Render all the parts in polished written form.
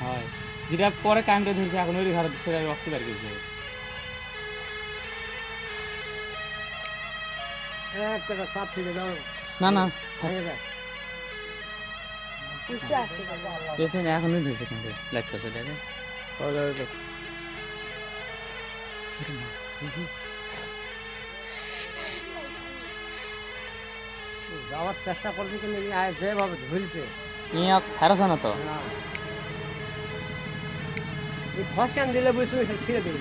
হয় যেটা পরে কারেন্টে ধরছে এখন ওই ঘরে সেটা রক্ত বের করছে না না এখনই ধরছে কিন্তু লাইট করছে দেখে যাওয়ার চেষ্টা করছে কিন্তু যেভাবে ধরছে ছাড়ছে না তো এই ফসকান দিলে বুঝছো ছিঁড়ে দেবে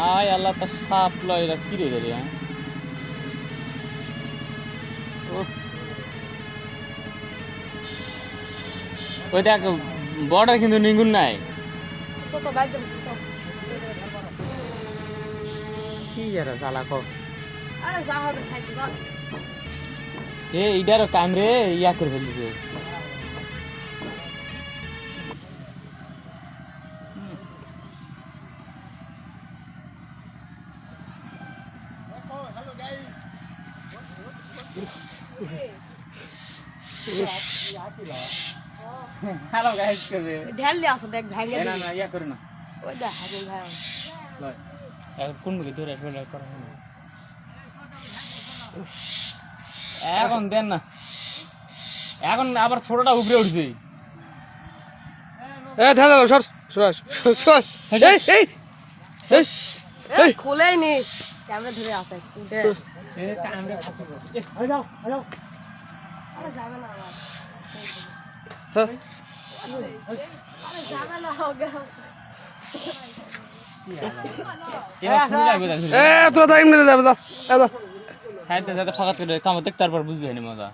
আয় আল্লাহ তার সাপ লয় এরা কি রে রে ওই দেখ বর্ডার কিন্তু নিগুন নাই কি যারা চালাক এইটারও কাম রে ইয়া করে ফেলছে হ্যালো গাইস করে ঢেল দি আছে দেখ ভাঙে না না ইয়া করে না ওই দেখ হাজুল ভাই লয় এখন কোন মুখে ধরে ফেলে করা হয় এখন দেন না এখন আবার ছোটটা উপরে উঠছে দাদা সর সর সর এই এই এই খুলেই নি ক্যামেরা ধরে আছে উঠে ক্যামেরা যাও যাও আরে যাবে না আবার হ্যাঁ আরে যাবে না হোগা তোরা তো এমনি যাবে যাও যাও সাইডে যাতে ফাঁকা করে কামড় দেখ তারপর বুঝবি মজা